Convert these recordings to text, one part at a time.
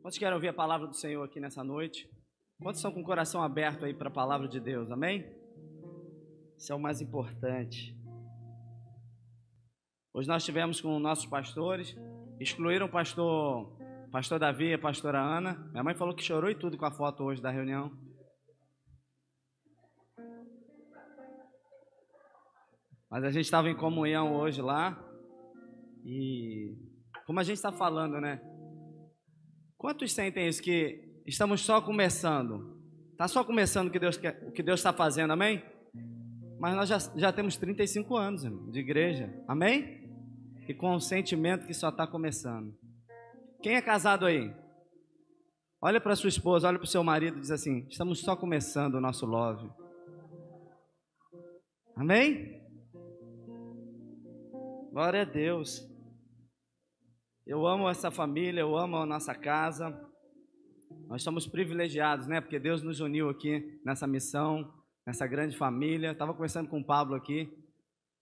Quantos querem ouvir a palavra do Senhor aqui nessa noite? Quantos estão com o coração aberto aí para a palavra de Deus? Amém? Isso é o mais importante. Hoje nós tivemos com nossos pastores, excluíram o pastor Davi e a pastora Ana. Minha mãe falou que chorou e tudo com a foto hoje da reunião. Mas a gente estava em comunhão hoje lá. E como a gente está falando, né? Quantos sentem isso, que estamos só começando? Está só começando o que Deus está fazendo, amém? Mas nós já temos 35 anos, irmão, de igreja, amém? E com o sentimento que só está começando. Quem é casado aí? Olha para sua esposa, olha para o seu marido e diz assim: estamos só começando o nosso love. Amém? Glória a Deus. Eu amo essa família, eu amo a nossa casa. Nós somos privilegiados, né? Porque Deus nos uniu aqui nessa missão, nessa grande família. Estava conversando com o Pablo aqui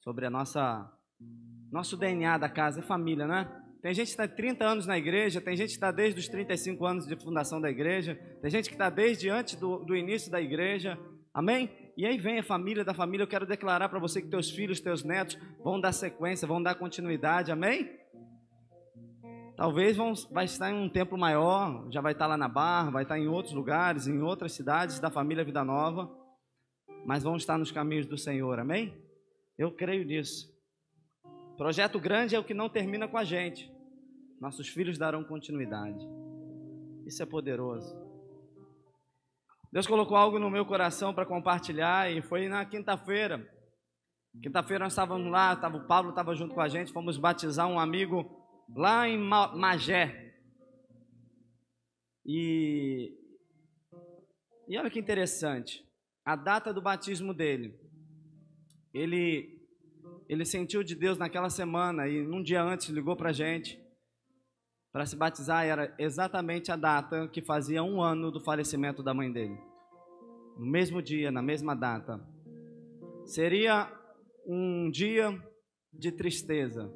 sobre nosso DNA da casa, é família, né? Tem gente que está 30 anos na igreja, tem gente que está desde os 35 anos de fundação da igreja, tem gente que está desde antes do início da igreja, amém? E aí vem a família da família. Eu quero declarar para você que teus filhos, teus netos vão dar sequência, vão dar continuidade, amém? Talvez vai estar em um templo maior, já vai estar lá na Barra, vai estar em outros lugares, em outras cidades da família Vida Nova, mas vão estar nos caminhos do Senhor, amém? Eu creio nisso. Projeto grande é o que não termina com a gente. Nossos filhos darão continuidade. Isso é poderoso. Deus colocou algo no meu coração para compartilhar e foi na quinta-feira. Quinta-feira nós estávamos lá, o Pablo estava junto com a gente, fomos batizar um amigo lá em Magé. E olha que interessante, a data do batismo dele, ele sentiu de Deus naquela semana e num dia antes ligou para a gente para se batizar. Era exatamente a data que fazia 1 ano do falecimento da mãe dele. No mesmo dia, na mesma data. Seria um dia de tristeza,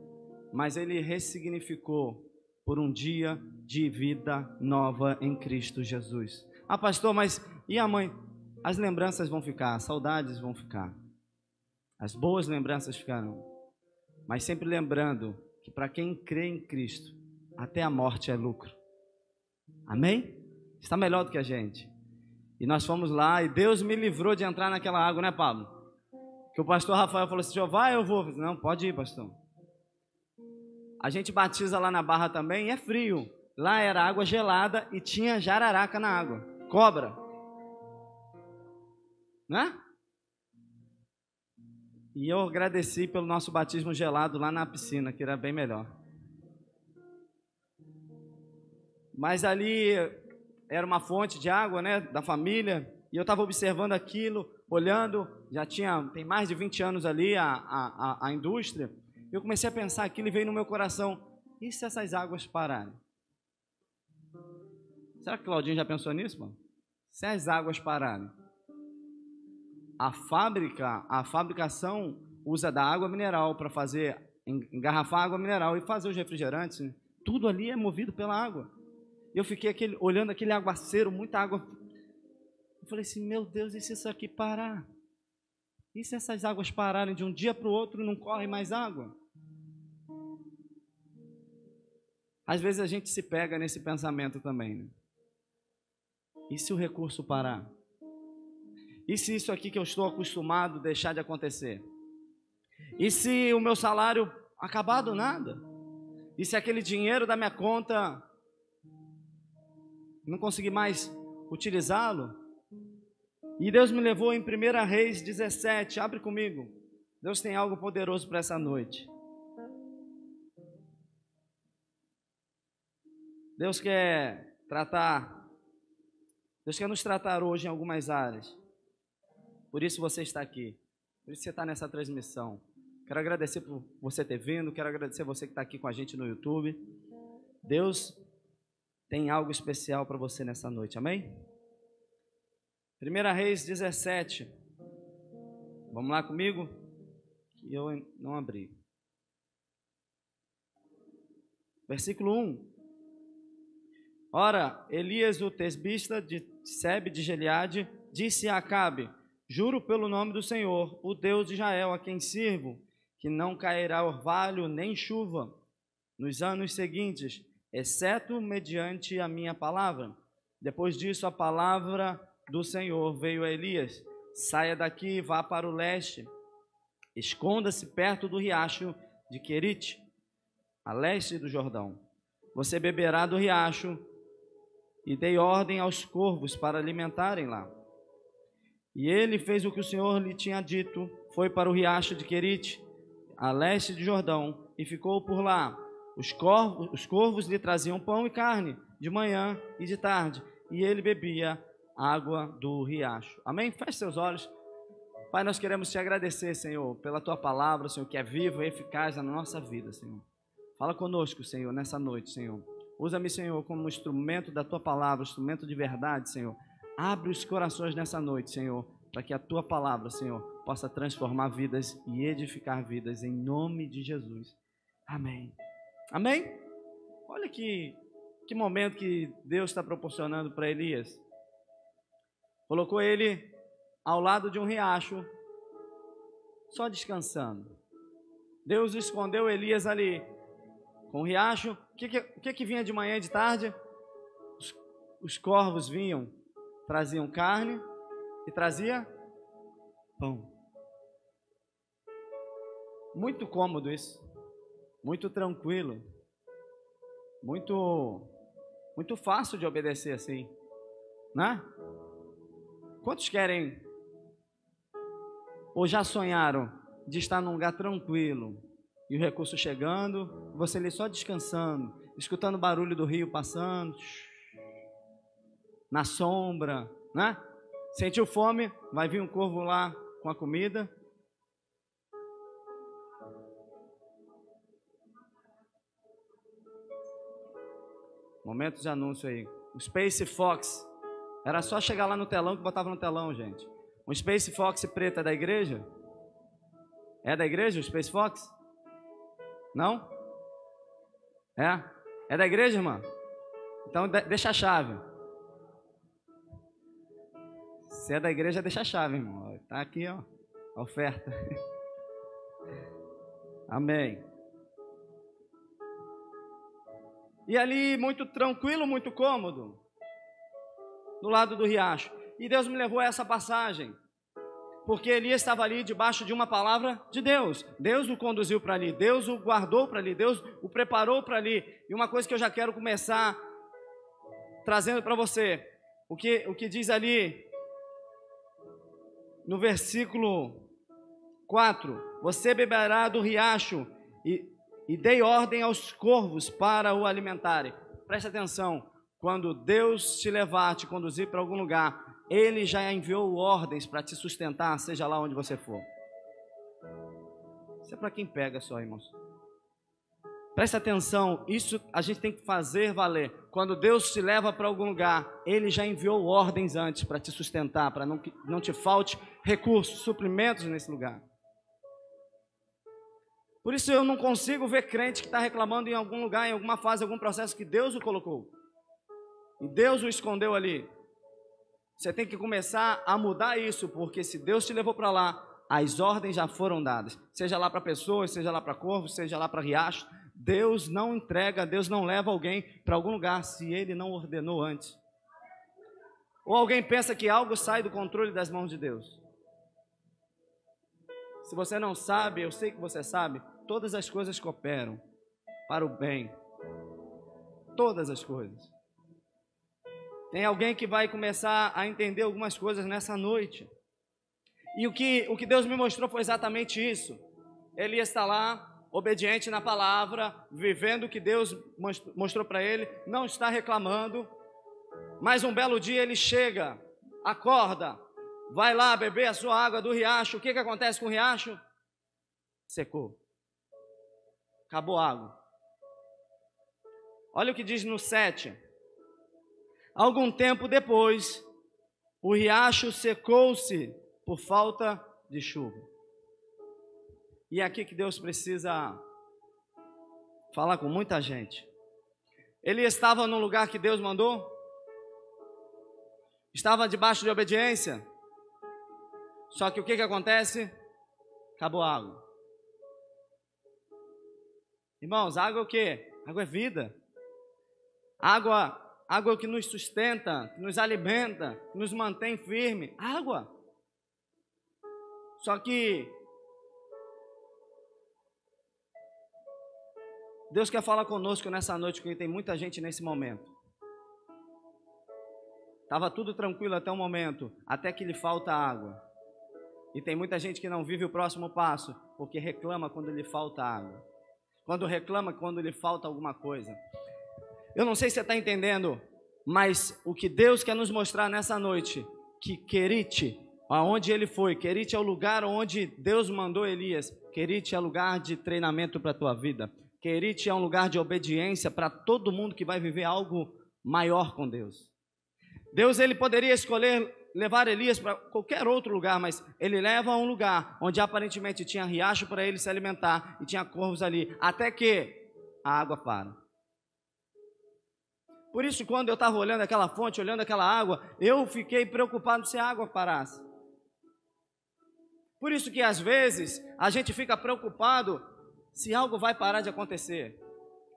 mas ele ressignificou por um dia de vida nova em Cristo Jesus. Ah, pastor, mas e a mãe? As lembranças vão ficar, as saudades vão ficar, as boas lembranças ficarão, mas sempre lembrando que para quem crê em Cristo, até a morte é lucro. Amém? Está melhor do que a gente. E nós fomos lá e Deus me livrou de entrar naquela água, né, Pablo? Que o pastor Rafael falou assim: senhor, vai, eu vou. Não, pode ir, pastor. A gente batiza lá na Barra também e é frio. Lá era água gelada e tinha jararaca na água, cobra, né? E eu agradeci pelo nosso batismo gelado lá na piscina, que era bem melhor. Mas ali era uma fonte de água, né, da família, e eu estava observando aquilo, olhando. Tem mais de 20 anos ali a indústria. Eu comecei a pensar aquilo e veio no meu coração: e se essas águas pararem? Será que Claudinho já pensou nisso, mano? Se as águas pararem, a fabricação usa da água mineral para fazer, engarrafar água mineral e fazer os refrigerantes, né? Tudo ali é movido pela água. Eu fiquei olhando aquele aguaceiro, muita água. Eu falei assim: meu Deus, e se isso aqui parar? E se essas águas pararem de um dia para o outro e não corre mais água? Às vezes a gente se pega nesse pensamento também, né? E se o recurso parar? E se isso aqui que eu estou acostumado deixar de acontecer? E se o meu salário acabar do nada? E se aquele dinheiro da minha conta não conseguir mais utilizá-lo? E Deus me levou em 1 Reis 17, abre comigo. Deus tem algo poderoso para essa noite. Deus quer nos tratar hoje em algumas áreas. Por isso você está aqui, por isso você está nessa transmissão. Quero agradecer por você ter vindo, quero agradecer você que está aqui com a gente no YouTube. Deus tem algo especial para você nessa noite, amém? 1 Reis 17, vamos lá comigo? Que eu não abri. Versículo 1. Ora, Elias, o tesbista de Sebe de Gileade, disse a Acabe: juro pelo nome do Senhor, o Deus de Israel, a quem sirvo, que não cairá orvalho nem chuva nos anos seguintes, exceto mediante a minha palavra. Depois disso, a palavra do Senhor veio a Elias: saia daqui e vá para o leste, esconda-se perto do riacho de Querite, a leste do Jordão. Você beberá do riacho, e dei ordem aos corvos para alimentarem lá. E ele fez o que o Senhor lhe tinha dito, foi para o riacho de Querite, a leste de Jordão, e ficou por lá. Os corvos lhe traziam pão e carne, de manhã e de tarde, e ele bebia água do riacho. Amém? Feche seus olhos. Pai, nós queremos te agradecer, Senhor, pela tua palavra, Senhor, que é viva e eficaz na nossa vida, Senhor. Fala conosco, Senhor, nessa noite, Senhor. Usa-me, Senhor, como instrumento da tua palavra, instrumento de verdade, Senhor. Abre os corações nessa noite, Senhor, para que a tua palavra, Senhor, possa transformar vidas e edificar vidas, em nome de Jesus. Amém. Amém? Olha que momento que Deus está proporcionando para Elias. Colocou ele ao lado de um riacho, só descansando. Deus escondeu Elias ali, com o riacho. O que vinha de manhã e de tarde? Os corvos vinham, traziam carne e trazia pão. Muito cômodo isso, muito tranquilo, muito fácil de obedecer assim, né? Quantos querem ou já sonharam de estar num lugar tranquilo e o recurso chegando, você ali só descansando, escutando o barulho do rio passando, na sombra, né? Sentiu fome, vai vir um corvo lá com a comida. Momento de anúncio aí. O Space Fox. Era só chegar lá no telão que botava no telão, gente. Um Space Fox preto é da igreja? É da igreja o Space Fox? Não? É? É da igreja, irmã? Então deixa a chave. Se é da igreja, deixa a chave, irmão. Tá aqui, ó, a oferta. Amém. E ali, muito tranquilo, muito cômodo, do lado do riacho. E Deus me levou a essa passagem, porque Elias estava ali debaixo de uma palavra de Deus. Deus o conduziu para ali, Deus o guardou para ali, Deus o preparou para ali. E uma coisa que eu já quero começar trazendo para você, o que diz ali no versículo 4: você beberá do riacho e dei ordem aos corvos para o alimentarem. Preste atenção, quando Deus te levar, te conduzir para algum lugar, Ele já enviou ordens para te sustentar, seja lá onde você for. Isso é para quem pega só, irmãos. Preste atenção, isso a gente tem que fazer valer. Quando Deus te leva para algum lugar, Ele já enviou ordens antes para te sustentar, para não te falte recursos, suprimentos nesse lugar. Por isso eu não consigo ver crente que está reclamando em algum lugar, em alguma fase, algum processo que Deus o colocou. E Deus o escondeu ali. Você tem que começar a mudar isso, porque se Deus te levou para lá, as ordens já foram dadas. Seja lá para pessoas, seja lá para corvos, seja lá para riachos. Deus não entrega, Deus não leva alguém para algum lugar se Ele não ordenou antes. Ou alguém pensa que algo sai do controle das mãos de Deus. Se você não sabe, eu sei que você sabe, todas as coisas cooperam para o bem. Todas as coisas. Tem alguém que vai começar a entender algumas coisas nessa noite. E o que Deus me mostrou foi exatamente isso. Ele está lá, obediente na palavra, vivendo o que Deus mostrou para ele, não está reclamando. Mas um belo dia ele chega, acorda, vai lá beber a sua água do riacho. O que acontece com o riacho? Secou. Acabou a água. Olha o que diz no 7. Algum tempo depois, o riacho secou-se por falta de chuva. E é aqui que Deus precisa falar com muita gente. Ele estava no lugar que Deus mandou? Estava debaixo de obediência? Só que o que acontece? Acabou a água. Irmãos, água é o quê? Água é vida. Água é o que nos sustenta, que nos alimenta, que nos mantém firme. Água. Só que Deus quer falar conosco nessa noite, porque tem muita gente nesse momento. Estava tudo tranquilo até o momento, até que lhe falta água. E tem muita gente que não vive o próximo passo, porque reclama quando lhe falta água. Quando reclama quando lhe falta alguma coisa. Eu não sei se você está entendendo, mas o que Deus quer nos mostrar nessa noite, que Querite, aonde ele foi, Querite é o lugar onde Deus mandou Elias, Querite é lugar de treinamento para a tua vida, Querite é um lugar de obediência para todo mundo que vai viver algo maior com Deus. Deus, ele poderia escolher levar Elias para qualquer outro lugar, mas ele leva a um lugar onde aparentemente tinha riacho para ele se alimentar e tinha corvos ali, até que a água para. Por isso, quando eu estava olhando aquela fonte, olhando aquela água, eu fiquei preocupado se a água parasse. Por isso que às vezes a gente fica preocupado se algo vai parar de acontecer.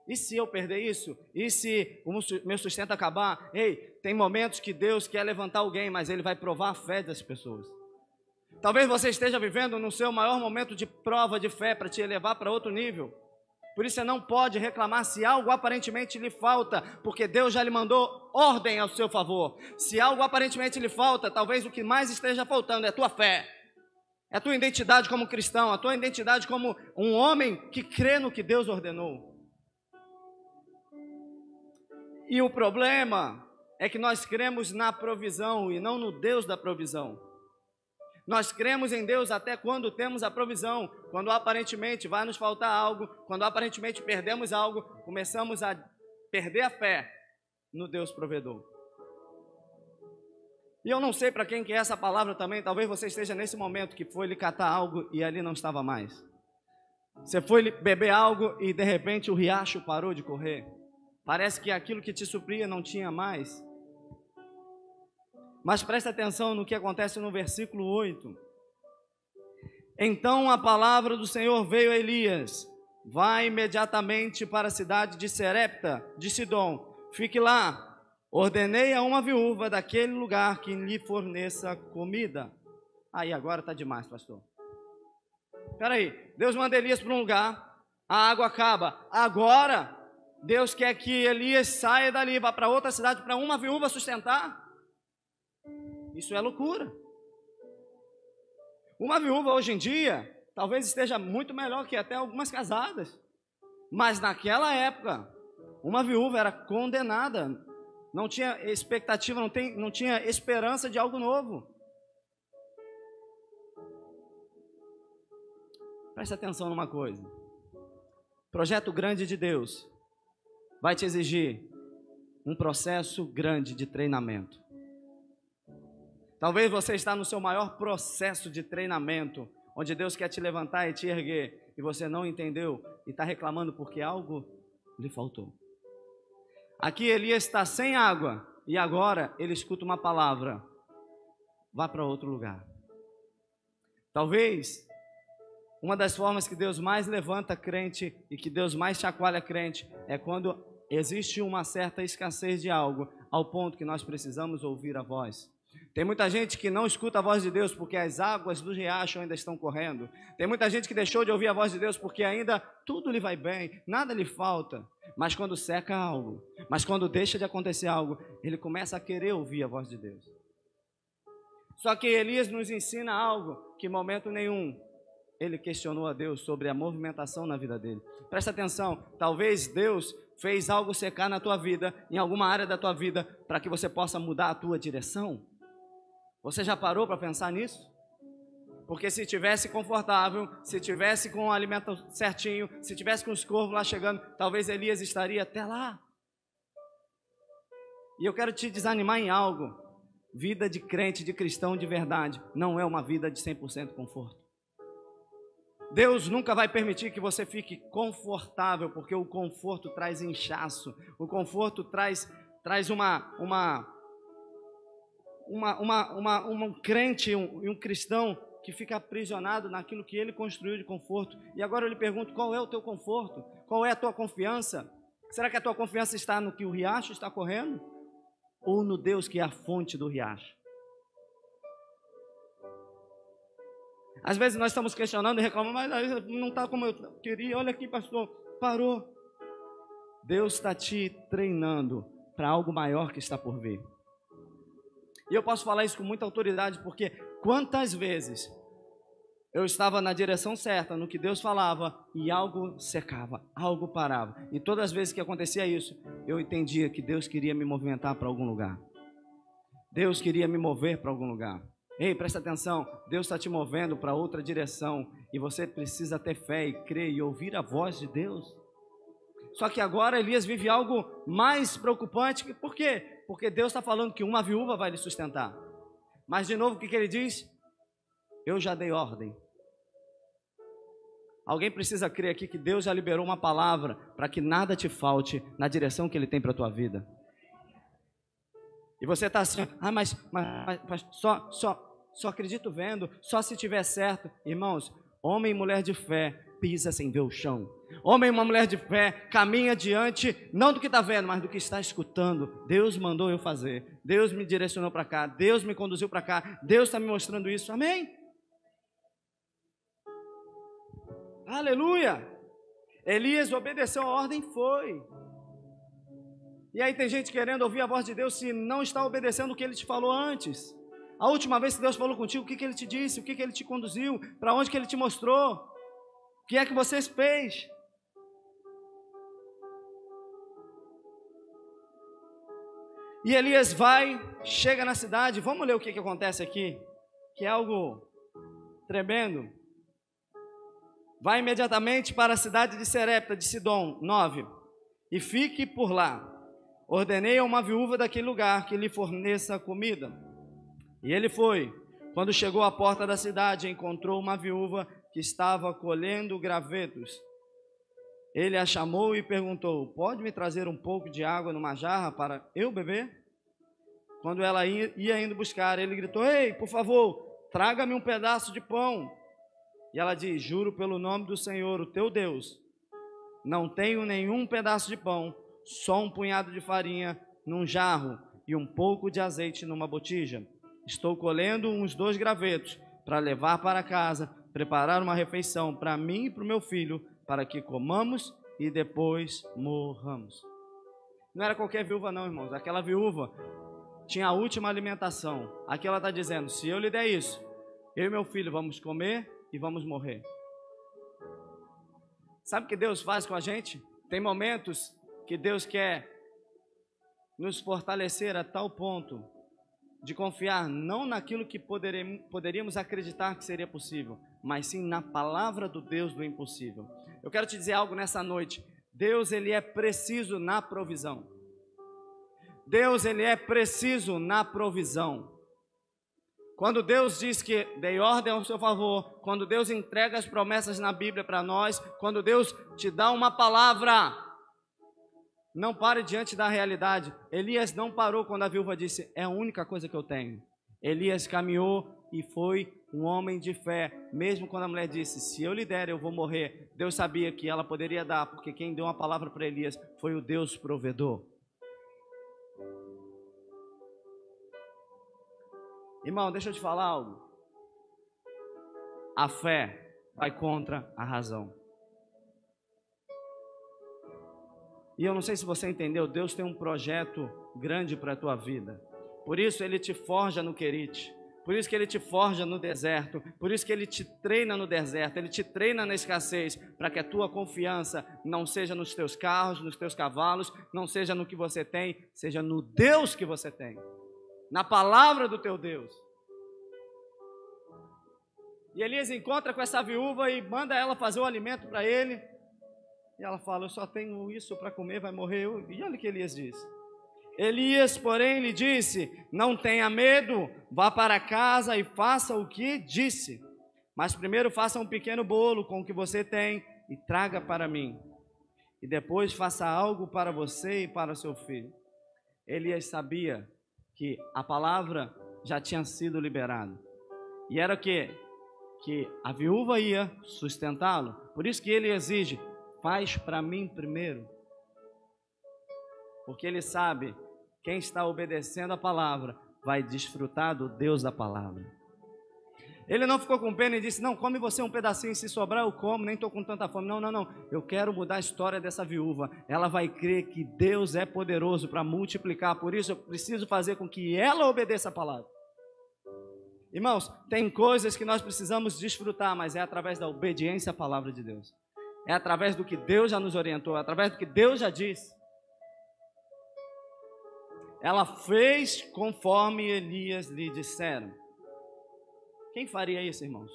E se eu perder isso? E se o meu sustento acabar? Ei, tem momentos que Deus quer levantar alguém, mas Ele vai provar a fé das pessoas. Talvez você esteja vivendo no seu maior momento de prova de fé para te elevar para outro nível. Por isso você não pode reclamar se algo aparentemente lhe falta, porque Deus já lhe mandou ordem ao seu favor. Se algo aparentemente lhe falta, talvez o que mais esteja faltando é a tua fé. É a tua identidade como cristão, a tua identidade como um homem que crê no que Deus ordenou. E o problema é que nós cremos na provisão e não no Deus da provisão. Nós cremos em Deus até quando temos a provisão. Quando aparentemente vai nos faltar algo, quando aparentemente perdemos algo, começamos a perder a fé no Deus provedor. E eu não sei para quem que é essa palavra também, talvez você esteja nesse momento que foi lhe catar algo e ali não estava mais. Você foi beber algo e de repente o riacho parou de correr. Parece que aquilo que te supria não tinha mais. Mas presta atenção no que acontece no versículo 8. Então a palavra do Senhor veio a Elias: vai imediatamente para a cidade de Serepta, de Sidom. Fique lá. Ordenei a uma viúva daquele lugar que lhe forneça comida. Aí agora está demais, pastor. Espera aí, Deus manda Elias para um lugar, a água acaba. Agora Deus quer que Elias saia dali, vá para outra cidade para uma viúva sustentar? Isso é loucura. Uma viúva hoje em dia talvez esteja muito melhor que até algumas casadas. Mas naquela época, uma viúva era condenada. Não tinha expectativa, não tinha esperança de algo novo. Preste atenção numa coisa. Projeto grande de Deus vai te exigir um processo grande de treinamento. Talvez você está no seu maior processo de treinamento, onde Deus quer te levantar e te erguer, e você não entendeu e está reclamando porque algo lhe faltou. Aqui Elias está sem água e agora ele escuta uma palavra: vá para outro lugar. Talvez uma das formas que Deus mais levanta crente e que Deus mais chacoalha crente é quando existe uma certa escassez de algo, ao ponto que nós precisamos ouvir a voz. Tem muita gente que não escuta a voz de Deus porque as águas do riacho ainda estão correndo. Tem muita gente que deixou de ouvir a voz de Deus porque ainda tudo lhe vai bem, nada lhe falta. Mas quando seca algo, mas quando deixa de acontecer algo, ele começa a querer ouvir a voz de Deus. Só que Elias nos ensina algo que em momento nenhum ele questionou a Deus sobre a movimentação na vida dele. Presta atenção, talvez Deus fez algo secar na tua vida, em alguma área da tua vida, para que você possa mudar a tua direção. Você já parou para pensar nisso? Porque se tivesse confortável, se tivesse com o alimento certinho, se tivesse com os corvos lá chegando, talvez Elias estaria até lá. E eu quero te desanimar em algo. Vida de crente, de cristão de verdade, não é uma vida de 100% conforto. Deus nunca vai permitir que você fique confortável, porque o conforto traz inchaço, o conforto traz um crente e um cristão que fica aprisionado naquilo que ele construiu de conforto. E agora eu lhe pergunto, qual é o teu conforto? Qual é a tua confiança? Será que a tua confiança está no que o riacho está correndo? Ou no Deus que é a fonte do riacho? Às vezes nós estamos questionando e reclamando, mas não está como eu queria. Olha aqui, pastor, parou. Deus está te treinando para algo maior que está por vir. E eu posso falar isso com muita autoridade, porque quantas vezes eu estava na direção certa, no que Deus falava, e algo secava, algo parava. E todas as vezes que acontecia isso, eu entendia que Deus queria me movimentar para algum lugar. Deus queria me mover para algum lugar. Ei, presta atenção, Deus está te movendo para outra direção, e você precisa ter fé e crer e ouvir a voz de Deus. Só que agora Elias vive algo mais preocupante. Por quê? Porque Deus está falando que uma viúva vai lhe sustentar. Mas de novo, o que ele diz? Eu já dei ordem. Alguém precisa crer aqui que Deus já liberou uma palavra para que nada te falte na direção que Ele tem para a tua vida. E você está assim, mas só acredito vendo, só se tiver certo. Irmãos, homem e mulher de fé pisa sem ver o chão. Homem e uma mulher de fé caminha diante, não do que está vendo, mas do que está escutando. Deus mandou eu fazer, Deus me direcionou para cá, Deus me conduziu para cá, Deus está me mostrando isso, amém? Aleluia! Elias obedeceu a ordem, foi. E aí tem gente querendo ouvir a voz de Deus se não está obedecendo o que Ele te falou antes. A última vez que Deus falou contigo, o que Ele te disse, o que Ele te conduziu, para onde que Ele te mostrou, o que é que você fez? E Elias vai, chega na cidade, vamos ler o que acontece aqui, que é algo tremendo. Vai imediatamente para a cidade de Serepta, de Sidom, 9, e fique por lá. Ordenei a uma viúva daquele lugar que lhe forneça comida. E ele foi. Quando chegou à porta da cidade, encontrou uma viúva que estava colhendo gravetos. Ele a chamou e perguntou: pode me trazer um pouco de água numa jarra para eu beber? Quando ela ia indo buscar, ele gritou: ei, por favor, traga-me um pedaço de pão. E ela diz: juro pelo nome do Senhor, o teu Deus, não tenho nenhum pedaço de pão, só um punhado de farinha num jarro e um pouco de azeite numa botija. Estou colhendo uns 2 gravetos para levar para casa, preparar uma refeição para mim e para o meu filho, para que comamos e depois morramos. Não era qualquer viúva não, irmãos. Aquela viúva tinha a última alimentação. Aqui ela está dizendo: se eu lhe der isso, eu e meu filho vamos comer e vamos morrer. Sabe o que Deus faz com a gente? Tem momentos que Deus quer nos fortalecer a tal ponto de confiar não naquilo que poderíamos acreditar que seria possível, mas sim na palavra do Deus do impossível. Eu quero te dizer algo nessa noite. Deus, Ele é preciso na provisão. Deus, Ele é preciso na provisão. Quando Deus diz que dei ordem ao seu favor, quando Deus entrega as promessas na Bíblia para nós, quando Deus te dá uma palavra, não pare diante da realidade. Elias não parou quando a viúva disse: é a única coisa que eu tenho. Elias caminhou e foi um homem de fé, mesmo quando a mulher disse: se eu lhe der, eu vou morrer. Deus sabia que ela poderia dar, porque quem deu uma palavra para Elias foi o Deus provedor. Irmão, deixa eu te falar algo. A fé vai contra a razão. E eu não sei se você entendeu, Deus tem um projeto grande para a tua vida. Por isso Ele te forja no querite. Por isso que Ele te forja no deserto. Por isso que Ele te treina no deserto. Ele te treina na escassez, para que a tua confiança não seja nos teus carros, nos teus cavalos, não seja no que você tem, seja no Deus que você tem, na palavra do teu Deus. E Elias encontra com essa viúva e manda ela fazer o alimento para ele. E ela fala: eu só tenho isso para comer, vai morrer. E olha o que Elias diz. Elias, porém, lhe disse: não tenha medo, vá para casa e faça o que disse. Mas primeiro faça um pequeno bolo com o que você tem e traga para mim. E depois faça algo para você e para seu filho. Elias sabia que a palavra já tinha sido liberada. E era o quê? Que a viúva ia sustentá-lo. Por isso que ele exige, faz para mim primeiro. Porque ele sabe, quem está obedecendo a palavra vai desfrutar do Deus da palavra. Ele não ficou com pena e disse, não, come você um pedacinho, se sobrar eu como, nem estou com tanta fome. Não, não, não, eu quero mudar a história dessa viúva. Ela vai crer que Deus é poderoso para multiplicar, por isso eu preciso fazer com que ela obedeça a palavra. Irmãos, tem coisas que nós precisamos desfrutar, mas é através da obediência à palavra de Deus. É através do que Deus já nos orientou, é através do que Deus já disse. Ela fez conforme Elias lhe disseram. Quem faria isso, irmãos?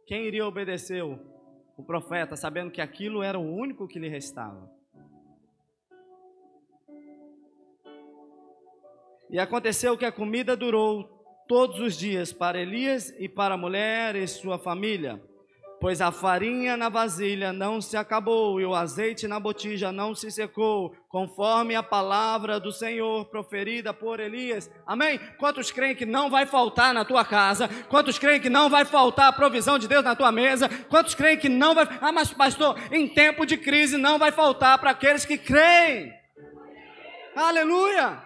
Quem iria obedecer o profeta, sabendo que aquilo era o único que lhe restava? E aconteceu que a comida durou todos os dias para Elias e para a mulher e sua família, pois a farinha na vasilha não se acabou e o azeite na botija não se secou, conforme a palavra do Senhor proferida por Elias. Amém? Quantos creem que não vai faltar na tua casa? Quantos creem que não vai faltar a provisão de Deus na tua mesa? Quantos creem que não vai... Ah, mas pastor, em tempo de crise não vai faltar para aqueles que creem. Aleluia!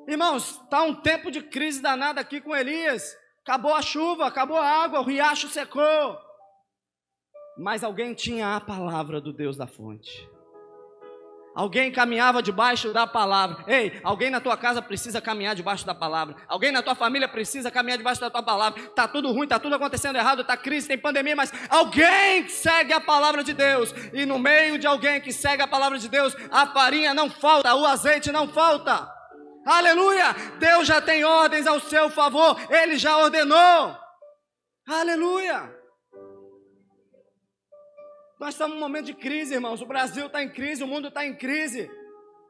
Irmãos, está um tempo de crise danada aqui com Elias. Acabou a chuva, acabou a água, o riacho secou. Mas alguém tinha a palavra do Deus da fonte. Alguém caminhava debaixo da palavra. Ei, alguém na tua casa precisa caminhar debaixo da palavra. Alguém na tua família precisa caminhar debaixo da tua palavra. Está tudo ruim, está tudo acontecendo errado, está crise, tem pandemia, mas alguém segue a palavra de Deus. E no meio de alguém que segue a palavra de Deus, a farinha não falta, o azeite não falta. Aleluia! Deus já tem ordens ao seu favor, Ele já ordenou. Aleluia! Nós estamos num momento de crise, irmãos. O Brasil está em crise, o mundo está em crise.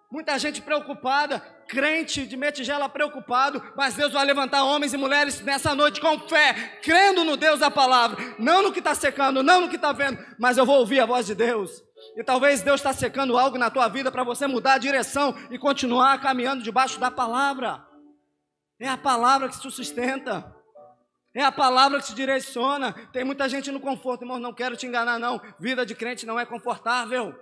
Muita gente preocupada, crente de metigela preocupado, mas Deus vai levantar homens e mulheres nessa noite com fé, crendo no Deus da palavra, não no que está secando, não no que está vendo, mas eu vou ouvir a voz de Deus. E talvez Deus está secando algo na tua vida para você mudar a direção e continuar caminhando debaixo da palavra. É a palavra que te sustenta. É a palavra que te direciona. Tem muita gente no conforto, irmão, não quero te enganar não. Vida de crente não é confortável.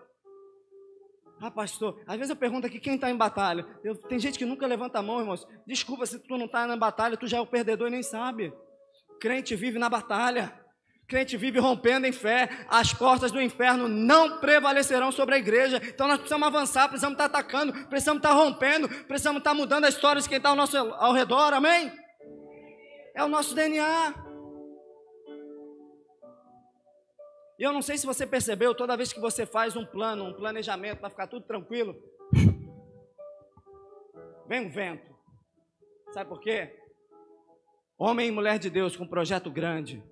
Ah, pastor, às vezes eu pergunto aqui quem está em batalha. Tem gente que nunca levanta a mão, irmãos. Desculpa se tu não está na batalha, tu já é o perdedor e nem sabe. Crente vive na batalha. Crente vive rompendo em fé. As portas do inferno não prevalecerão sobre a igreja. Então nós precisamos avançar, precisamos estar atacando, precisamos estar rompendo, precisamos estar mudando a história de quem está ao redor, amém? É o nosso DNA. E eu não sei se você percebeu, toda vez que você faz um plano, um planejamento para ficar tudo tranquilo, vem um vento. Sabe por quê? Homem e mulher de Deus com um projeto grande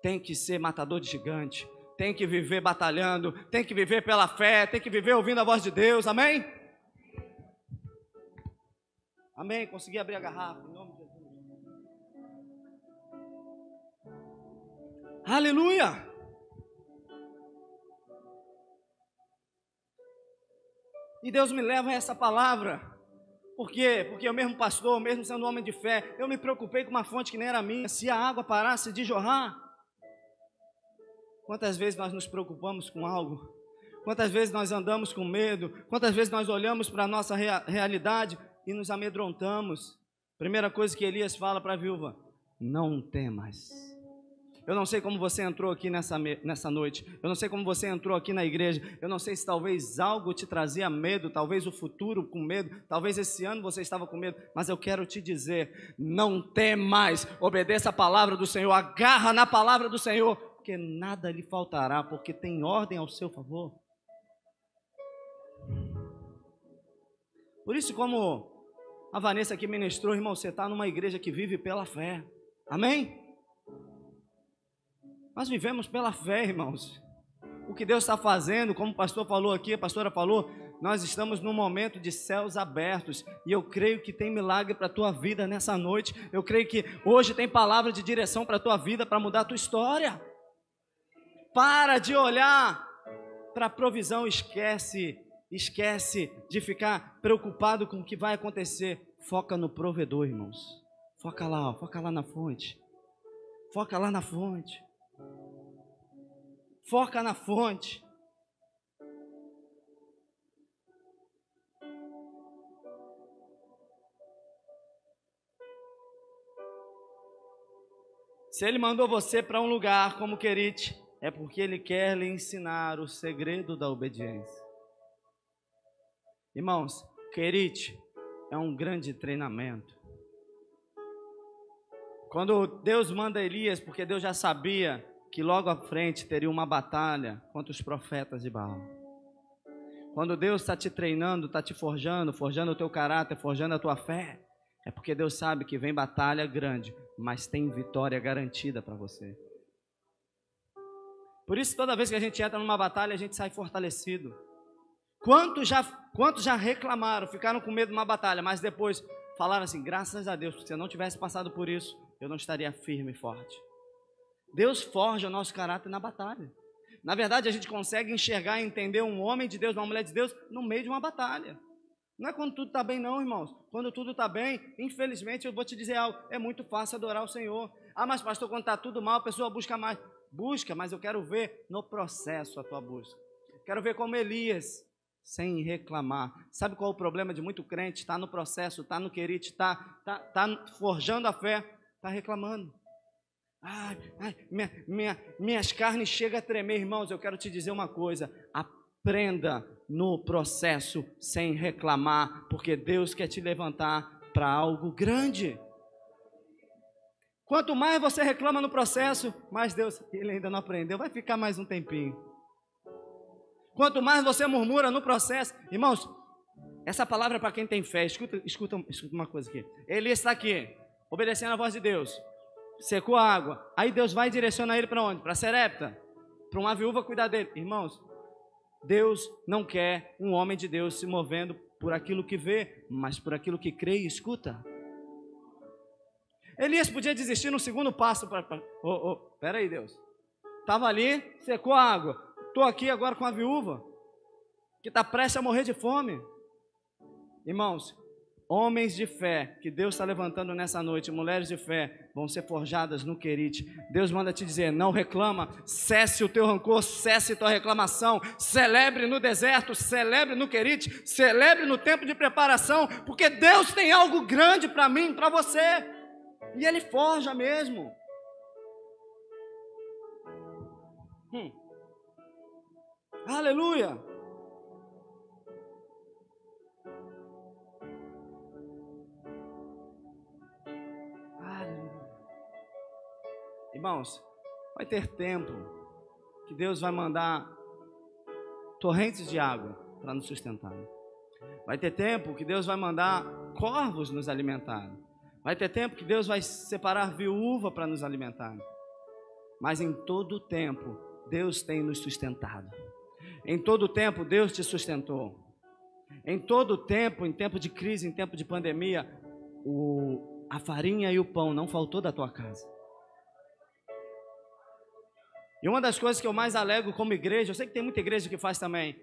tem que ser matador de gigante, tem que viver batalhando, tem que viver pela fé, tem que viver ouvindo a voz de Deus, amém? Amém, consegui abrir a garrafa, em nome de Jesus. Aleluia! E Deus me leva a essa palavra. Por quê? Porque eu mesmo pastor, mesmo sendo um homem de fé, eu me preocupei com uma fonte que nem era minha. Se a água parasse de jorrar, quantas vezes nós nos preocupamos com algo? Quantas vezes nós andamos com medo? Quantas vezes nós olhamos para a nossa realidade e nos amedrontamos? Primeira coisa que Elias fala para a viúva: não temas. Eu não sei como você entrou aqui nessa noite. Eu não sei como você entrou aqui na igreja. Eu não sei se talvez algo te trazia medo, talvez o futuro com medo, talvez esse ano você estava com medo, mas eu quero te dizer, não temas, obedeça a palavra do Senhor, agarra na palavra do Senhor, porque nada lhe faltará, porque tem ordem ao seu favor. Por isso, como a Vanessa aqui ministrou, irmão, você está numa igreja que vive pela fé, amém? Nós vivemos pela fé, irmãos. O que Deus está fazendo, como o pastor falou aqui, a pastora falou, nós estamos num momento de céus abertos, e eu creio que tem milagre para a tua vida nessa noite. Eu creio que hoje tem palavra de direção para a tua vida, para mudar a tua história. Para de olhar para a provisão, esquece de ficar preocupado com o que vai acontecer. Foca no provedor, irmãos. Foca lá, ó, foca lá na fonte. Foca lá na fonte. Foca na fonte. Se Ele mandou você para um lugar como Querite, é porque Ele quer lhe ensinar o segredo da obediência. Irmãos, Querite é um grande treinamento. Quando Deus manda Elias, porque Deus já sabia que logo à frente teria uma batalha contra os profetas de Baal. Quando Deus está te treinando, está te forjando o teu caráter, forjando a tua fé, é porque Deus sabe que vem batalha grande, mas tem vitória garantida para você. Por isso, toda vez que a gente entra numa batalha, a gente sai fortalecido. Quantos já reclamaram, ficaram com medo de uma batalha, mas depois falaram assim, graças a Deus, se eu não tivesse passado por isso, eu não estaria firme e forte. Deus forja o nosso caráter na batalha. Na verdade, a gente consegue enxergar e entender um homem de Deus, uma mulher de Deus, no meio de uma batalha. Não é quando tudo está bem não, irmãos. Quando tudo está bem, infelizmente, eu vou te dizer algo, é muito fácil adorar o Senhor. Ah, mas pastor, quando está tudo mal, a pessoa busca mais. Busca, mas eu quero ver no processo a tua busca. Quero ver como Elias, sem reclamar. Sabe qual é o problema de muito crente? Está no processo, está no querite, está forjando a fé, está reclamando. Ai, minhas carnes chegam a tremer, irmãos. Eu quero te dizer uma coisa, aprenda no processo sem reclamar, porque Deus quer te levantar para algo grande. Quanto mais você reclama no processo, mais Deus, Ele ainda não aprendeu, vai ficar mais um tempinho. Quanto mais você murmura no processo, irmãos, essa palavra é para quem tem fé. Escuta uma coisa aqui. Ele está aqui, obedecendo a voz de Deus, secou a água, aí Deus vai direcionar ele para onde? Para Serepta, para uma viúva cuidar dele. Irmãos, Deus não quer um homem de Deus se movendo por aquilo que vê, mas por aquilo que crê e escuta. Elias podia desistir no segundo passo. Espera aí, Deus. Estava ali, secou a água. Estou aqui agora com a viúva, que está prestes a morrer de fome. Irmãos, homens de fé, que Deus está levantando nessa noite, mulheres de fé, vão ser forjadas no querite. Deus manda te dizer, não reclama, cesse o teu rancor, cesse tua reclamação, celebre no deserto, celebre no querite, celebre no tempo de preparação, porque Deus tem algo grande para mim, para você, e Ele forja mesmo. Aleluia! Aleluia! Irmãos, vai ter tempo que Deus vai mandar torrentes de água para nos sustentar. Vai ter tempo que Deus vai mandar corvos nos alimentar. Vai ter tempo que Deus vai separar viúva para nos alimentar. Mas em todo o tempo, Deus tem nos sustentado. Em todo o tempo, Deus te sustentou. Em todo o tempo, em tempo de crise, em tempo de pandemia, a farinha e o pão não faltou da tua casa. E uma das coisas que eu mais alego como igreja, eu sei que tem muita igreja que faz também,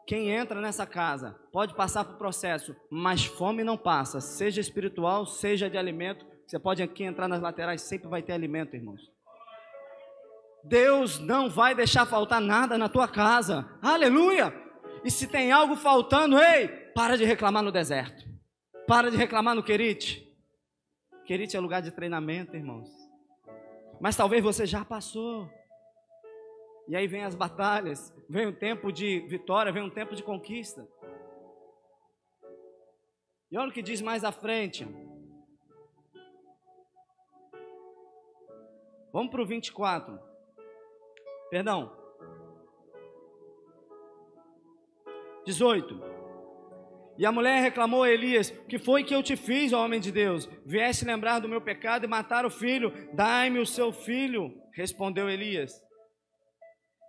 quem entra nessa casa pode passar por processo, mas fome não passa, seja espiritual, seja de alimento. Você pode aqui entrar nas laterais, sempre vai ter alimento, irmãos. Deus não vai deixar faltar nada na tua casa, aleluia! E se tem algo faltando, ei, para de reclamar no deserto, para de reclamar no querite. Querite é lugar de treinamento, irmãos. Mas talvez você já passou. E aí vem as batalhas, vem um tempo de vitória, vem um tempo de conquista. E olha o que diz mais à frente. Vamos para o 24. Perdão. 18. E a mulher reclamou a Elias, que foi que eu te fiz, ó homem de Deus? Vieste lembrar do meu pecado e matar o filho, dai-me o seu filho, respondeu Elias.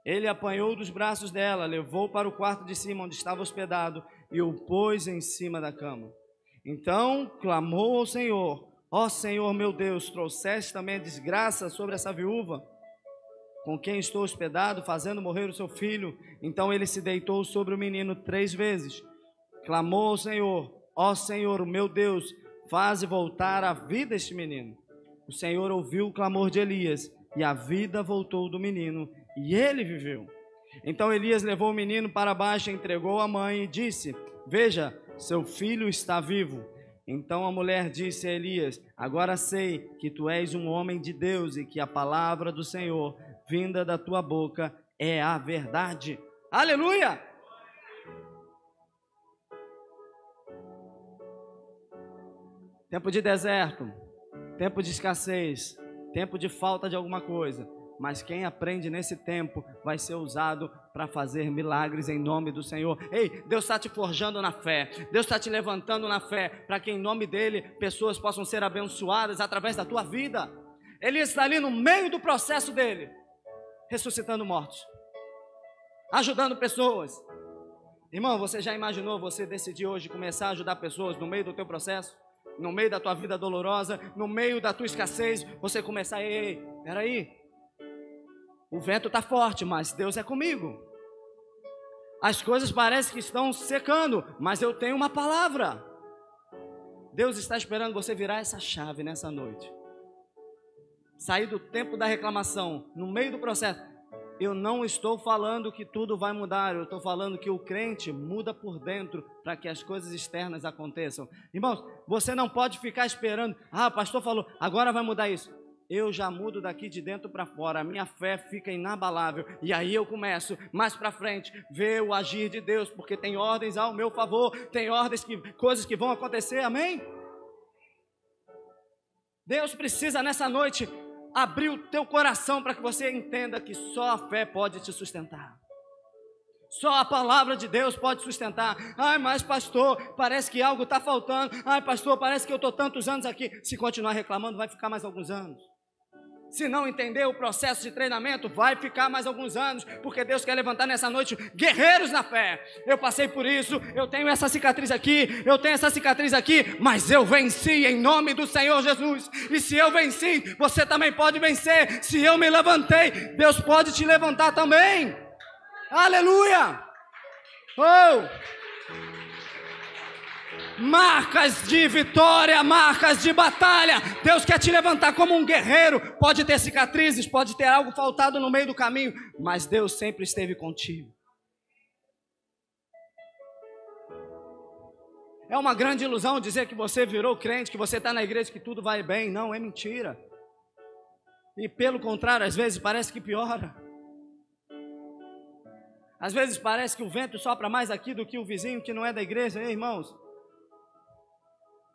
Ele apanhou dos braços dela, levou para o quarto de cima, onde estava hospedado, e o pôs em cima da cama. Então clamou ao Senhor: ó Senhor meu Deus, trouxeste também a desgraça sobre essa viúva, com quem estou hospedado, fazendo morrer o seu filho. Então ele se deitou sobre o menino 3 vezes. Clamou ao Senhor: ó Senhor meu Deus, faze voltar à vida este menino. O Senhor ouviu o clamor de Elias, e a vida voltou do menino, e ele viveu. Então Elias levou o menino para baixo, entregou à mãe e disse: veja, seu filho está vivo. Então a mulher disse a Elias: agora sei que tu és um homem de Deus e que a palavra do Senhor, vinda da tua boca, é a verdade. Aleluia! Tempo de deserto, tempo de escassez, tempo de falta de alguma coisa. Mas quem aprende nesse tempo vai ser usado para fazer milagres em nome do Senhor. Ei, Deus está te forjando na fé. Deus está te levantando na fé, para que em nome dEle pessoas possam ser abençoadas através da tua vida. Ele está ali no meio do processo dele, ressuscitando mortos, ajudando pessoas. Irmão, você já imaginou você decidir hoje começar a ajudar pessoas no meio do teu processo? No meio da tua vida dolorosa, no meio da tua escassez, você começar: ei, peraí, o vento está forte, mas Deus é comigo. As coisas parecem que estão secando, mas eu tenho uma palavra. Deus está esperando você virar essa chave nessa noite. Sair do tempo da reclamação, no meio do processo. Eu não estou falando que tudo vai mudar, eu estou falando que o crente muda por dentro para que as coisas externas aconteçam. Irmãos, você não pode ficar esperando: ah, o pastor falou, agora vai mudar isso. Eu já mudo daqui de dentro para fora, a minha fé fica inabalável, e aí eu começo mais para frente ver o agir de Deus, porque tem ordens ao meu favor, tem ordens, coisas que vão acontecer, amém? Deus precisa nessa noite abrir o teu coração para que você entenda que só a fé pode te sustentar. Só a palavra de Deus pode sustentar. Ai, mas pastor, parece que algo está faltando. Ai, pastor, parece que eu estou tantos anos aqui. Se continuar reclamando, vai ficar mais alguns anos. Se não entender o processo de treinamento, vai ficar mais alguns anos, porque Deus quer levantar nessa noite guerreiros na fé. Eu passei por isso, eu tenho essa cicatriz aqui, eu tenho essa cicatriz aqui, mas eu venci em nome do Senhor Jesus. E se eu venci, você também pode vencer. Se eu me levantei, Deus pode te levantar também. Aleluia! Oh! Marcas de vitória, marcas de batalha. Deus quer te levantar como um guerreiro. Pode ter cicatrizes, pode ter algo faltado no meio do caminho, mas Deus sempre esteve contigo. É uma grande ilusão dizer que você virou crente, que você está na igreja, que tudo vai bem. Não, é mentira. E pelo contrário, às vezes parece que piora. Às vezes parece que o vento sopra mais aqui do que o vizinho que não é da igreja. Ei, irmãos,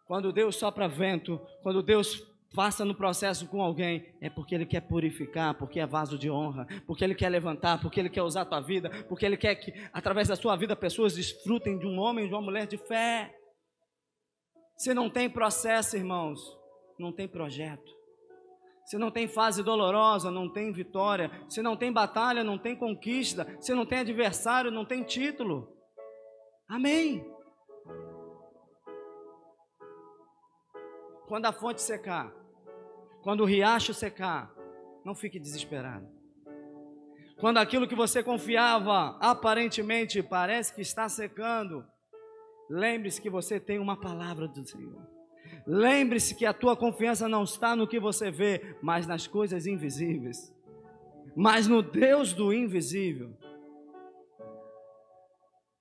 quando Deus sopra vento, quando Deus passa no processo com alguém, é porque Ele quer purificar, porque é vaso de honra, porque Ele quer levantar, porque Ele quer usar a tua vida, porque Ele quer que, através da sua vida, pessoas desfrutem de um homem e de uma mulher de fé. Se não tem processo, irmãos, não tem projeto. Se não tem fase dolorosa, não tem vitória. Se não tem batalha, não tem conquista. Se não tem adversário, não tem título. Amém? Quando a fonte secar, quando o riacho secar, não fique desesperado. Quando aquilo que você confiava, aparentemente, parece que está secando, lembre-se que você tem uma palavra do Senhor. Lembre-se que a tua confiança não está no que você vê, mas nas coisas invisíveis, mas no Deus do invisível.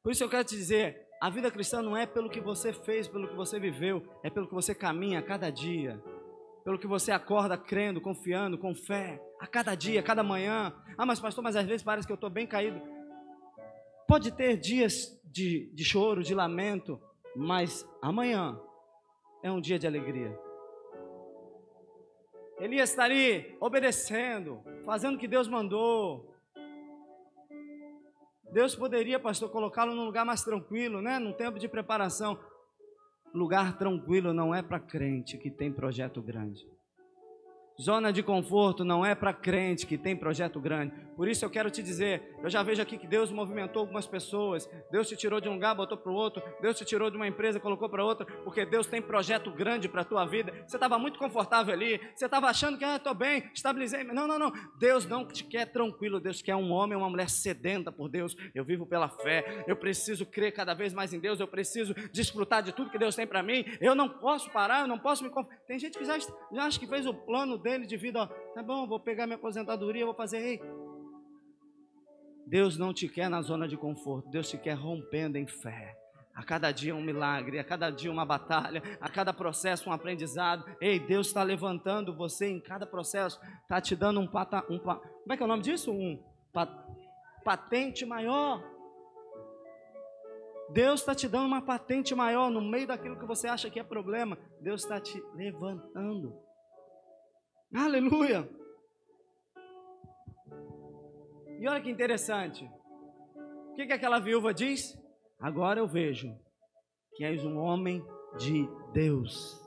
Por isso eu quero te dizer, a vida cristã não é pelo que você fez, pelo que você viveu, é pelo que você caminha a cada dia, pelo que você acorda crendo, confiando, com fé, a cada dia, a cada manhã. Ah, mas pastor, mas às vezes parece que eu estou bem caído. Pode ter dias de choro, de lamento, mas amanhã é um dia de alegria. Elias está ali obedecendo, fazendo o que Deus mandou. Deus poderia, pastor, colocá-lo num lugar mais tranquilo, né? Num tempo de preparação. Lugar tranquilo não é para crente que tem projeto grande. Zona de conforto não é para crente que tem projeto grande. Por isso eu quero te dizer, eu já vejo aqui que Deus movimentou algumas pessoas, Deus te tirou de um lugar, botou para o outro, Deus te tirou de uma empresa, colocou para outra, porque Deus tem projeto grande para a tua vida. Você estava muito confortável ali, você estava achando que, estou bem, estabilizei. Não, não, não. Deus não te quer tranquilo, Deus quer um homem, uma mulher sedenta por Deus. Eu vivo pela fé, eu preciso crer cada vez mais em Deus, eu preciso desfrutar de tudo que Deus tem para mim. Eu não posso parar, eu não posso me conformar. Tem gente que já acha que fez o plano dele de vida, ó, tá bom, vou pegar minha aposentadoria, vou fazer, ei. Deus não te quer na zona de conforto, Deus te quer rompendo em fé. A cada dia um milagre, a cada dia uma batalha, a cada processo um aprendizado. Ei, Deus está levantando você em cada processo, está te dando como é que é o nome disso? Patente maior. Deus está te dando uma patente maior no meio daquilo que você acha que é problema. Deus está te levantando. Aleluia! E olha que interessante. O que aquela viúva diz? Agora eu vejo que és um homem de Deus.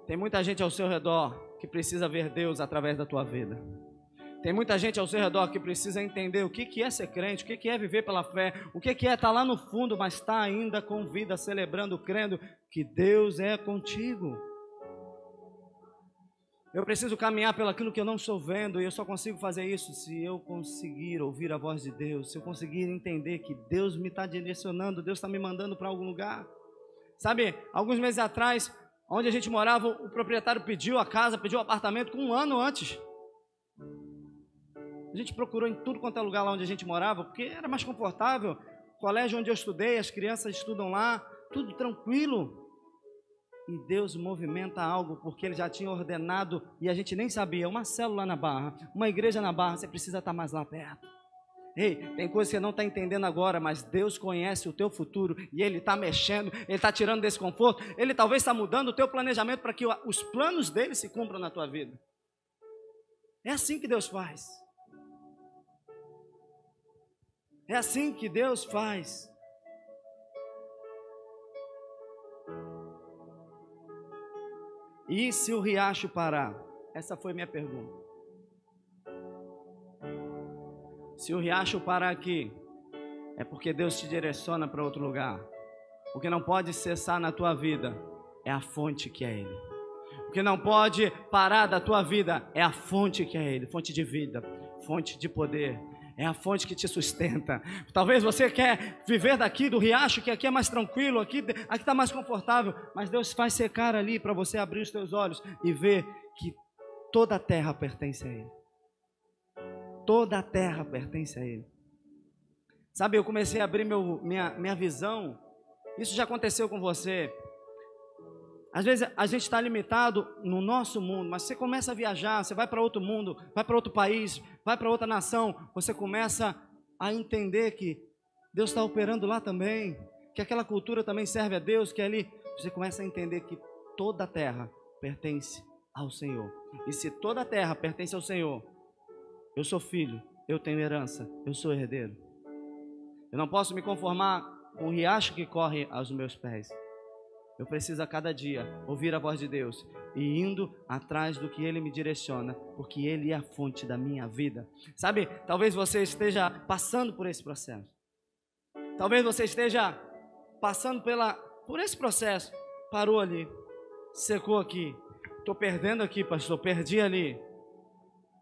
Tem muita gente ao seu redor que precisa ver Deus através da tua vida. Tem muita gente ao seu redor que precisa entender o que é ser crente, o que é viver pela fé, o que é estar lá no fundo, mas está ainda com vida, celebrando, crendo que Deus é contigo. Eu preciso caminhar pelo aquilo que eu não estou vendo, e eu só consigo fazer isso se eu conseguir ouvir a voz de Deus, se eu conseguir entender que Deus me está direcionando, Deus está me mandando para algum lugar. Sabe, alguns meses atrás, onde a gente morava, o proprietário pediu a casa, pediu o apartamento com 1 ano antes. A gente procurou em tudo quanto é lugar lá onde a gente morava, porque era mais confortável. O colégio onde eu estudei, as crianças estudam lá, tudo tranquilo. E Deus movimenta algo, porque Ele já tinha ordenado, e a gente nem sabia, uma célula na Barra, uma igreja na Barra, você precisa estar mais lá perto. Ei, tem coisa que você não está entendendo agora, mas Deus conhece o teu futuro, e Ele está mexendo, Ele está tirando desse conforto, Ele talvez está mudando o teu planejamento para que os planos dEle se cumpram na tua vida. É assim que Deus faz. É assim que Deus faz. E se o riacho parar? Essa foi minha pergunta. Se o riacho parar aqui, é porque Deus te direciona para outro lugar. O que não pode cessar na tua vida é a fonte que é Ele. O que não pode parar da tua vida é a fonte que é Ele. Fonte de vida, fonte de poder. É a fonte que te sustenta. Talvez você quer viver daqui do riacho, que aqui é mais tranquilo, aqui está mais confortável, mas Deus faz secar ali para você abrir os teus olhos e ver que toda a terra pertence a Ele. Toda a terra pertence a Ele. Sabe, eu comecei a abrir minha visão. Isso já aconteceu com você. Às vezes a gente está limitado no nosso mundo, mas você começa a viajar, você vai para outro mundo, vai para outro país, vai para outra nação, você começa a entender que Deus está operando lá também, que aquela cultura também serve a Deus, que ali você começa a entender que toda a terra pertence ao Senhor. E se toda a terra pertence ao Senhor, eu sou filho, eu tenho herança, eu sou herdeiro. Eu não posso me conformar com o riacho que corre aos meus pés. Eu preciso a cada dia ouvir a voz de Deus e indo atrás do que Ele me direciona, porque Ele é a fonte da minha vida. Sabe, talvez você esteja passando por esse processo. Talvez você esteja passando por esse processo. Parou ali, secou aqui. Estou perdendo aqui, pastor, perdi ali.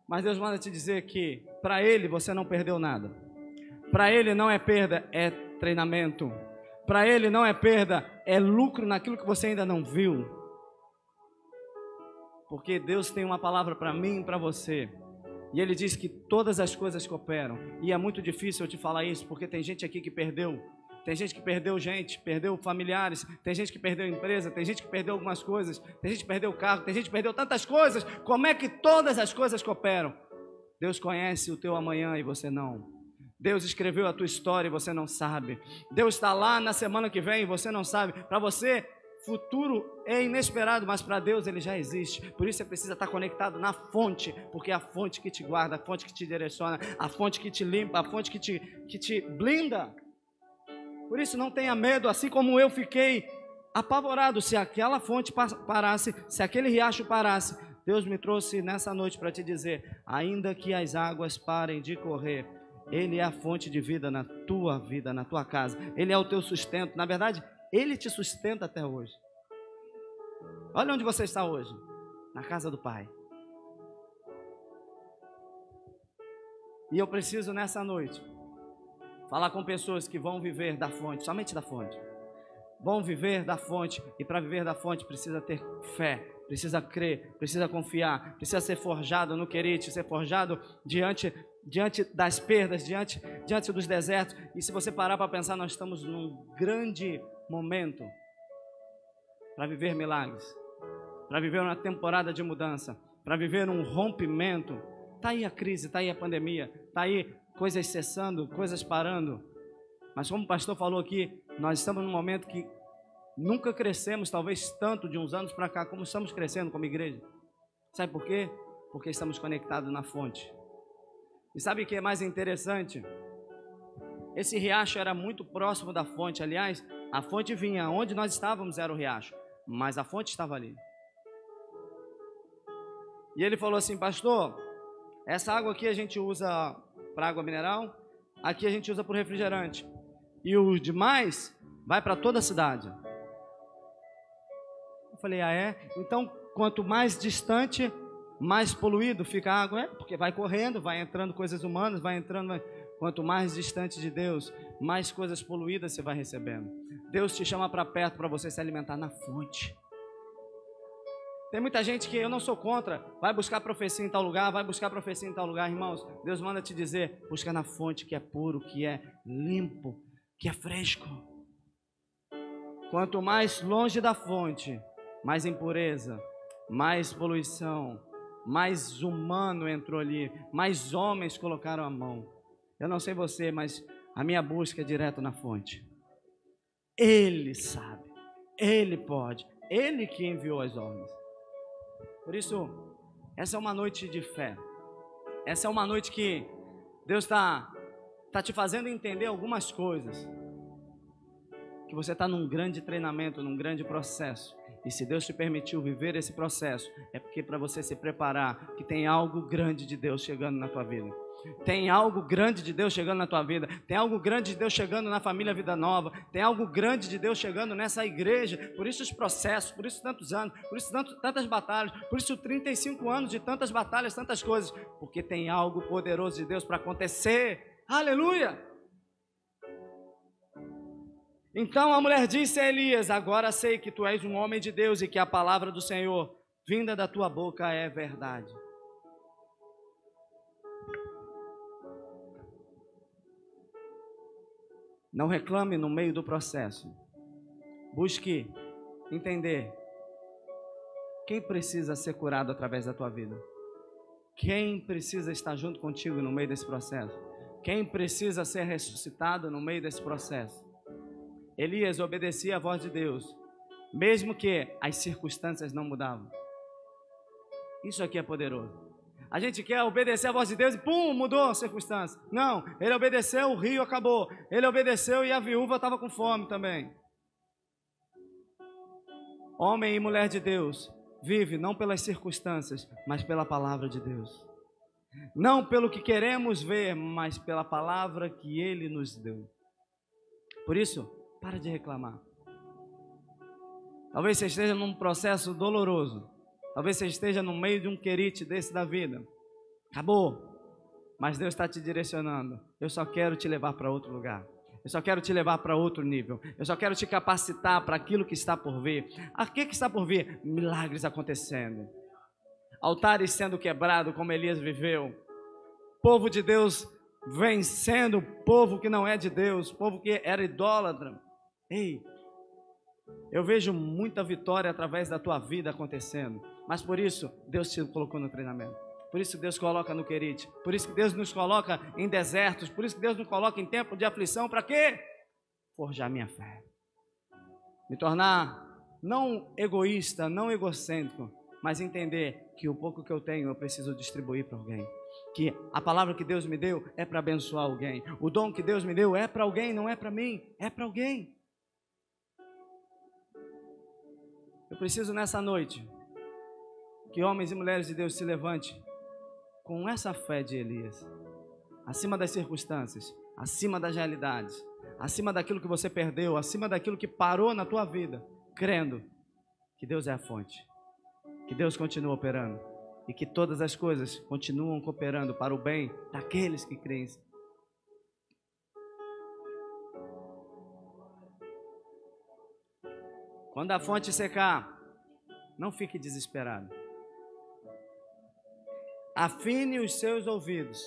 Mas Deus manda te dizer que para Ele você não perdeu nada. Para Ele não é perda, é treinamento. Para Ele não é perda, é lucro naquilo que você ainda não viu. Porque Deus tem uma palavra para mim e para você. E Ele diz que todas as coisas cooperam. E é muito difícil eu te falar isso, porque tem gente aqui que perdeu. Tem gente que perdeu gente, perdeu familiares. Tem gente que perdeu empresa, tem gente que perdeu algumas coisas. Tem gente que perdeu carro, tem gente que perdeu tantas coisas. Como é que todas as coisas cooperam? Deus conhece o teu amanhã e você não. Deus escreveu a tua história e você não sabe. Deus está lá na semana que vem e você não sabe. Para você, futuro é inesperado, mas para Deus ele já existe. Por isso você precisa estar conectado na fonte, porque é a fonte que te guarda, a fonte que te direciona, a fonte que te limpa, a fonte que te blinda. Por isso não tenha medo, assim como eu fiquei apavorado se aquela fonte parasse, se aquele riacho parasse. Deus me trouxe nessa noite para te dizer, ainda que as águas parem de correr, Ele é a fonte de vida na tua vida, na tua casa. Ele é o teu sustento. Na verdade, Ele te sustenta até hoje. Olha onde você está hoje, na casa do Pai. E eu preciso nessa noite falar com pessoas que vão viver da fonte, somente da fonte. Vão viver da fonte, e para viver da fonte precisa ter fé, precisa crer, precisa confiar, precisa ser forjado no querite, ser forjado diante das perdas, diante dos desertos. E se você parar para pensar, nós estamos num grande momento para viver milagres, para viver uma temporada de mudança, para viver um rompimento. Está aí a crise, está aí a pandemia, está aí coisas cessando, coisas parando. Mas como o pastor falou aqui, nós estamos num momento que nunca crescemos, talvez tanto de uns anos para cá, como estamos crescendo como igreja. Sabe por quê? Porque estamos conectados na fonte. E sabe o que é mais interessante? Esse riacho era muito próximo da fonte. Aliás, a fonte vinha, onde nós estávamos era o riacho, mas a fonte estava ali. E ele falou assim, pastor, essa água aqui a gente usa para água mineral, aqui a gente usa para refrigerante. E o demais vai para toda a cidade. Eu falei, ah é? Então, quanto mais distante, mais poluído fica a água. É, porque vai correndo, vai entrando coisas humanas, vai entrando... Quanto mais distante de Deus, mais coisas poluídas você vai recebendo. Deus te chama para perto para você se alimentar na fonte. Tem muita gente que eu não sou contra, vai buscar profecia em tal lugar, vai buscar profecia em tal lugar, irmãos. Deus manda te dizer, busca na fonte que é puro, que é limpo, que é fresco. Quanto mais longe da fonte, mais impureza, mais poluição, mais humano entrou ali, mais homens colocaram a mão. Eu não sei você, mas a minha busca é direto na fonte. Ele sabe, Ele pode, Ele que enviou as ordens. Por isso, essa é uma noite de fé. Essa é uma noite que Deus está te fazendo entender algumas coisas. Que você está num grande treinamento, num grande processo. E se Deus te permitiu viver esse processo, é porque para você se preparar, que tem algo grande de Deus chegando na tua vida. Tem algo grande de Deus chegando na tua vida. Tem algo grande de Deus chegando na família Vida Nova. Tem algo grande de Deus chegando nessa igreja. Por isso os processos, por isso tantos anos, por isso tantas batalhas, por isso 35 anos de tantas batalhas, tantas coisas. Porque tem algo poderoso de Deus para acontecer. Aleluia! Então a mulher disse a Elias, agora sei que tu és um homem de Deus e que a palavra do Senhor, vinda da tua boca, é verdade. Não reclame no meio do processo. Busque entender quem precisa ser curado através da tua vida. Quem precisa estar junto contigo no meio desse processo. Quem precisa ser ressuscitado no meio desse processo. Elias obedecia à voz de Deus, mesmo que as circunstâncias não mudavam. Isso aqui é poderoso. A gente quer obedecer à voz de Deus e pum, mudou a circunstância. Não, ele obedeceu, o rio acabou. Ele obedeceu e a viúva estava com fome também. Homem e mulher de Deus, vive não pelas circunstâncias, mas pela palavra de Deus. Não pelo que queremos ver, mas pela palavra que Ele nos deu. Por isso, para de reclamar. Talvez você esteja num processo doloroso. Talvez você esteja no meio de um querite desse da vida. Acabou. Mas Deus está te direcionando. Eu só quero te levar para outro lugar. Eu só quero te levar para outro nível. Eu só quero te capacitar para aquilo que está por vir. O que está por vir? Milagres acontecendo. Altares sendo quebrados como Elias viveu. Povo de Deus vencendo o povo que não é de Deus. Povo que era idólatra. Ei, eu vejo muita vitória através da tua vida acontecendo. Mas por isso, Deus te colocou no treinamento. Por isso Deus coloca no querite. Por isso que Deus nos coloca em desertos. Por isso que Deus nos coloca em tempo de aflição. Para quê? Forjar minha fé. Me tornar não egoísta, não egocêntrico, mas entender que o pouco que eu tenho eu preciso distribuir para alguém. Que a palavra que Deus me deu é para abençoar alguém. O dom que Deus me deu é para alguém, não é para mim, é para alguém. Eu preciso nessa noite que homens e mulheres de Deus se levantem com essa fé de Elias, acima das circunstâncias, acima das realidades, acima daquilo que você perdeu, acima daquilo que parou na tua vida, crendo que Deus é a fonte, que Deus continua operando e que todas as coisas continuam cooperando para o bem daqueles que creem. Quando a fonte secar, não fique desesperado. Afine os seus ouvidos.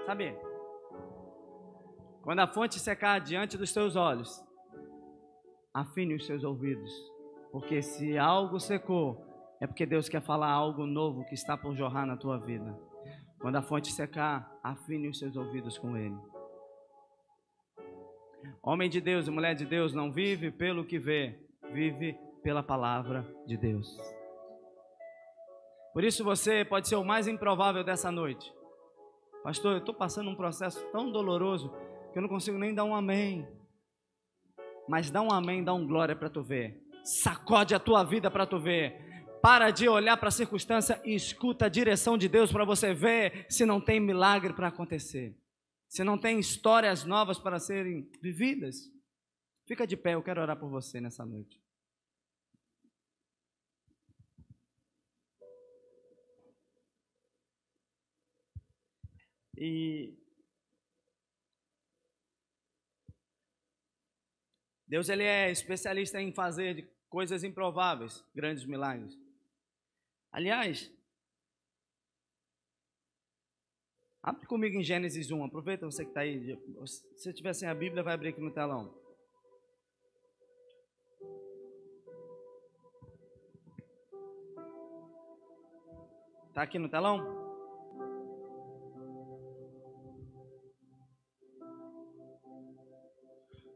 Sabe? Quando a fonte secar diante dos teus olhos, afine os seus ouvidos. Porque se algo secou, é porque Deus quer falar algo novo que está por jorrar na tua vida. Quando a fonte secar, afine os seus ouvidos com Ele. Homem de Deus e mulher de Deus não vive pelo que vê, vive pela palavra de Deus. Por isso você pode ser o mais improvável dessa noite. Pastor, eu estou passando um processo tão doloroso que eu não consigo nem dar um amém. Mas dá um amém, dá um glória para tu ver. Sacode a tua vida para tu ver. Para de olhar para a circunstância e escuta a direção de Deus para você ver se não tem milagre para acontecer. Se não tem histórias novas para serem vividas. Fica de pé, eu quero orar por você nessa noite. E Deus, Ele é especialista em fazer coisas improváveis, grandes milagres. Aliás, abre comigo em Gênesis 1, aproveita você que está aí, se você tiver sem a Bíblia, vai abrir aqui no telão. Está aqui no telão?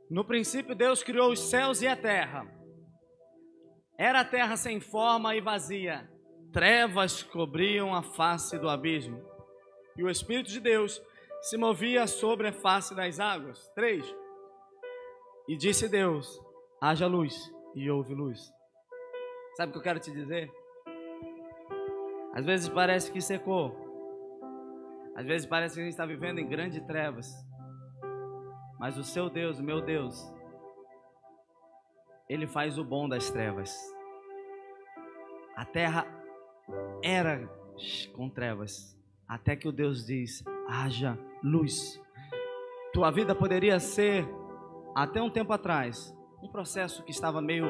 No princípio Deus criou os céus e a terra. Era a terra sem forma e vazia. Trevas cobriam a face do abismo. E o Espírito de Deus se movia sobre a face das águas. 3. E disse Deus, haja luz, e houve luz. Sabe o que eu quero te dizer? Às vezes parece que secou. Às vezes parece que a gente está vivendo em grandes trevas. Mas o seu Deus, o meu Deus, Ele faz o bom das trevas. A terra era com trevas, até que o Deus diz, haja luz. Tua vida poderia ser, até um tempo atrás, um processo que estava meio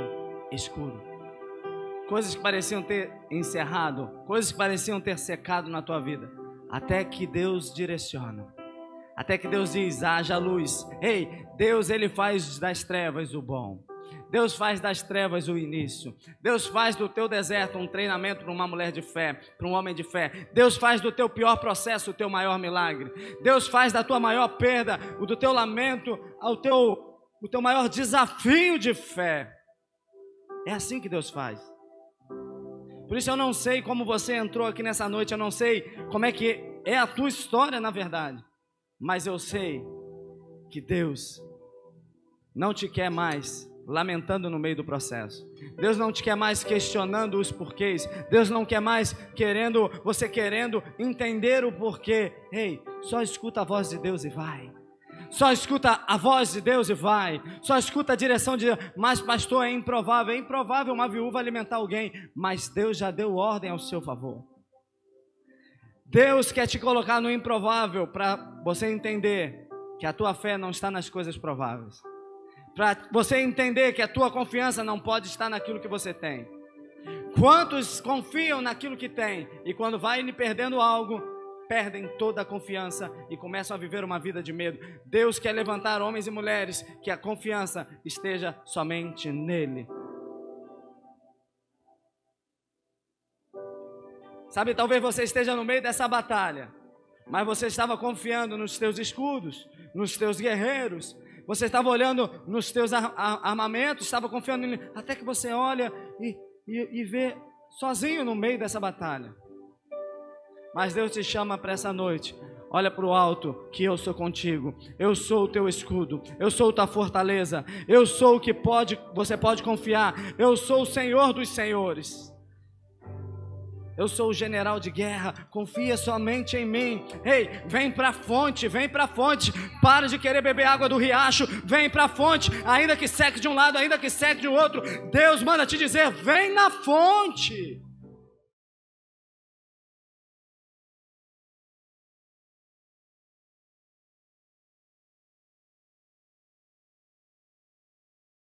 escuro. Coisas que pareciam ter encerrado, coisas que pareciam ter secado na tua vida, até que Deus direciona. Até que Deus diz, haja luz. Ei, Deus, Ele faz das trevas o bom. Deus faz das trevas o início. Deus faz do teu deserto um treinamento para uma mulher de fé, para um homem de fé. Deus faz do teu pior processo o teu maior milagre. Deus faz da tua maior perda, o do teu lamento, o teu maior desafio de fé. É assim que Deus faz. Por isso eu não sei como você entrou aqui nessa noite, eu não sei como é que é a tua história na verdade. Mas eu sei que Deus não te quer mais lamentando no meio do processo. Deus não te quer mais questionando os porquês. Deus não quer mais você querendo entender o porquê. Ei, só escuta a voz de Deus e vai. Só escuta a voz de Deus e vai. Só escuta a direção de Deus. Mas pastor, é improvável uma viúva alimentar alguém. Mas Deus já deu ordem ao seu favor. Deus quer te colocar no improvável para você entender que a tua fé não está nas coisas prováveis. Para você entender que a tua confiança não pode estar naquilo que você tem. Quantos confiam naquilo que tem e quando vai lhe perdendo algo, perdem toda a confiança e começam a viver uma vida de medo. Deus quer levantar homens e mulheres que a confiança esteja somente nele. Sabe, talvez você esteja no meio dessa batalha, mas você estava confiando nos teus escudos, nos teus guerreiros, você estava olhando nos teus armamentos, estava confiando em ele, até que você olha e vê sozinho no meio dessa batalha. Mas Deus te chama para essa noite, olha para o alto, que eu sou contigo. Eu sou o teu escudo, eu sou tua fortaleza, eu sou o que você pode confiar. Eu sou o Senhor dos senhores. Eu sou o general de guerra, confia somente em mim. Ei, vem para a fonte, vem para a fonte. Para de querer beber água do riacho, vem para a fonte. Ainda que seque de um lado, ainda que seque de outro, Deus manda te dizer, vem na fonte.